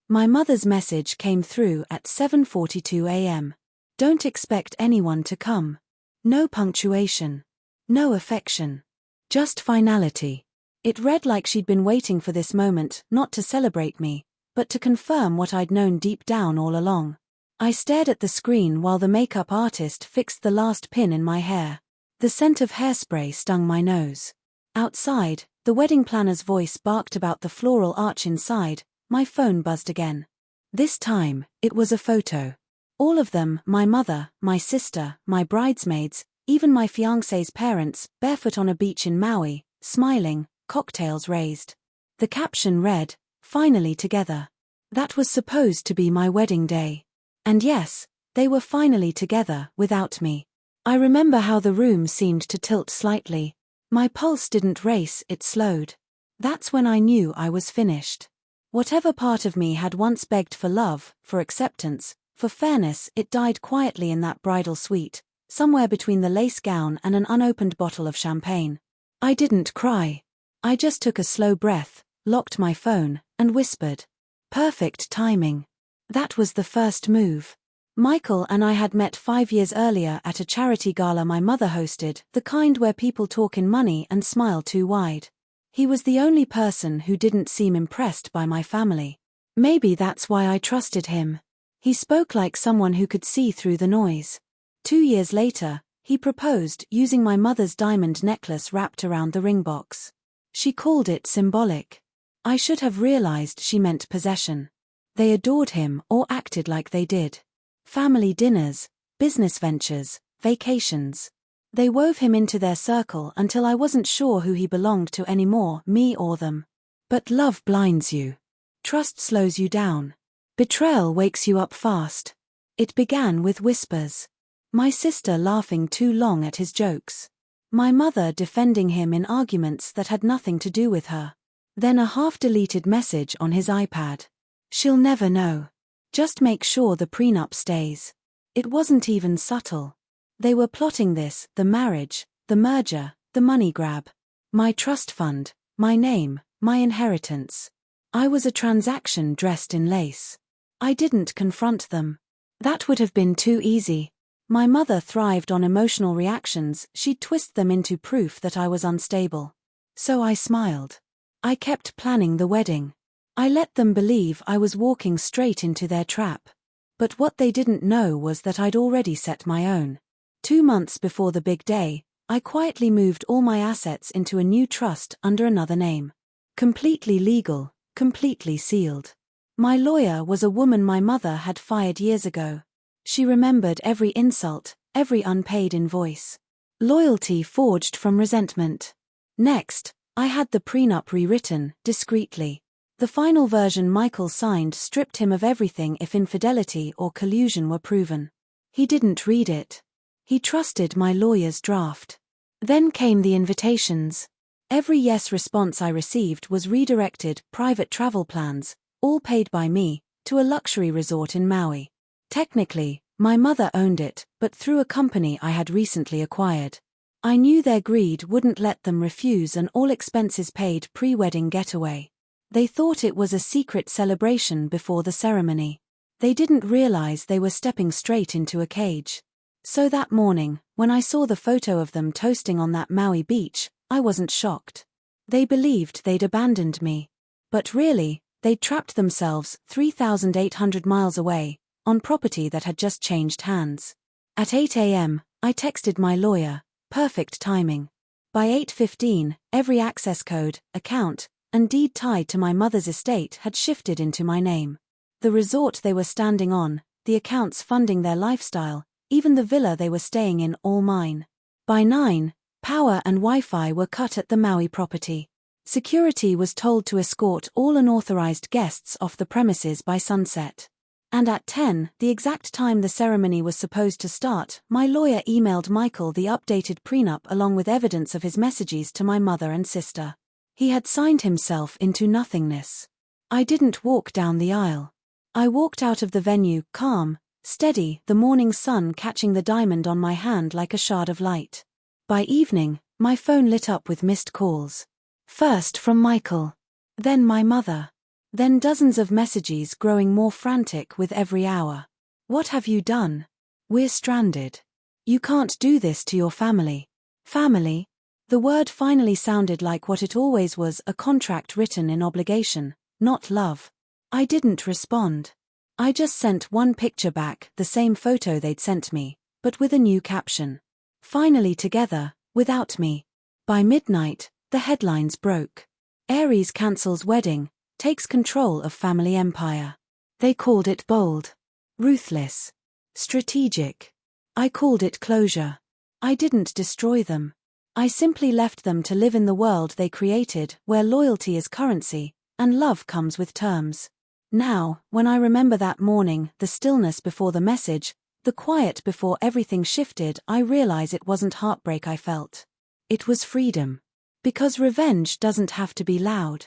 My mother's message came through at 7:42 a.m. Don't expect anyone to come. No punctuation. No affection. Just finality. It read like she'd been waiting for this moment, not to celebrate me, but to confirm what I'd known deep down all along. I stared at the screen while the makeup artist fixed the last pin in my hair. The scent of hairspray stung my nose. Outside, the wedding planner's voice barked about the floral arch inside. My phone buzzed again. This time, it was a photo. All of them, my mother, my sister, my bridesmaids, even my fiancé's parents, barefoot on a beach in Maui, smiling, cocktails raised. The caption read, "Finally together." That was supposed to be my wedding day. And yes, they were finally together, without me. I remember how the room seemed to tilt slightly. My pulse didn't race, it slowed. That's when I knew I was finished. Whatever part of me had once begged for love, for acceptance, for fairness, it died quietly in that bridal suite, somewhere between the lace gown and an unopened bottle of champagne. I didn't cry. I just took a slow breath, locked my phone, and whispered. Perfect timing. That was the first move. Michael and I had met 5 years earlier at a charity gala my mother hosted, the kind where people talk in money and smile too wide. He was the only person who didn't seem impressed by my family. Maybe that's why I trusted him. He spoke like someone who could see through the noise. 2 years later, he proposed using my mother's diamond necklace wrapped around the ring box. She called it symbolic. I should have realized she meant possession. They adored him or acted like they did. Family dinners, business ventures, vacations. They wove him into their circle until I wasn't sure who he belonged to anymore, me or them. But love blinds you. Trust slows you down. Betrayal wakes you up fast. It began with whispers. My sister laughing too long at his jokes. My mother defending him in arguments that had nothing to do with her. Then a half-deleted message on his iPad. She'll never know. Just make sure the prenup stays. It wasn't even subtle. They were plotting this, the marriage, the merger, the money grab. My trust fund, my name, my inheritance. I was a transaction dressed in lace. I didn't confront them. That would have been too easy. My mother thrived on emotional reactions, she'd twist them into proof that I was unstable. So I smiled. I kept planning the wedding. I let them believe I was walking straight into their trap. But what they didn't know was that I'd already set my own. 2 months before the big day, I quietly moved all my assets into a new trust under another name. Completely legal, completely sealed. My lawyer was a woman my mother had fired years ago. She remembered every insult, every unpaid invoice. Loyalty forged from resentment. Next, I had the prenup rewritten, discreetly. The final version Michael signed stripped him of everything if infidelity or collusion were proven. He didn't read it. He trusted my lawyer's draft. Then came the invitations. Every yes response I received was redirected, private travel plans, all paid by me, to a luxury resort in Maui. Technically, my mother owned it, but through a company I had recently acquired. I knew their greed wouldn't let them refuse an all-expenses-paid pre-wedding getaway. They thought it was a secret celebration before the ceremony. They didn't realize they were stepping straight into a cage. So that morning, when I saw the photo of them toasting on that Maui beach, I wasn't shocked. They believed they'd abandoned me. But really, they'd trapped themselves 3,800 miles away, on property that had just changed hands. At 8 a.m., I texted my lawyer, perfect timing. By 8:15, every access code, account, and deed tied to my mother's estate had shifted into my name. The resort they were standing on, the accounts funding their lifestyle, even the villa they were staying in, all mine. By 9, power and Wi-Fi were cut at the Maui property. Security was told to escort all unauthorized guests off the premises by sunset. And at 10, the exact time the ceremony was supposed to start, my lawyer emailed Michael the updated prenup along with evidence of his messages to my mother and sister. He had signed himself into nothingness. I didn't walk down the aisle. I walked out of the venue, calm, steady, the morning sun catching the diamond on my hand like a shard of light. By evening, my phone lit up with missed calls. First from Michael. Then my mother. Then dozens of messages growing more frantic with every hour. What have you done? We're stranded. You can't do this to your family. Family? The word finally sounded like what it always was, a contract written in obligation, not love. I didn't respond. I just sent one picture back, the same photo they'd sent me, but with a new caption. Finally together, without me. By midnight, the headlines broke. Aries cancels wedding, takes control of family empire. They called it bold, ruthless, strategic. I called it closure. I didn't destroy them. I simply left them to live in the world they created, where loyalty is currency, and love comes with terms. Now, when I remember that morning, the stillness before the message, the quiet before everything shifted, I realize it wasn't heartbreak I felt. It was freedom. Because revenge doesn't have to be loud.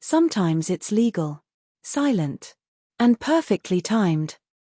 Sometimes it's legal, silent, and perfectly timed.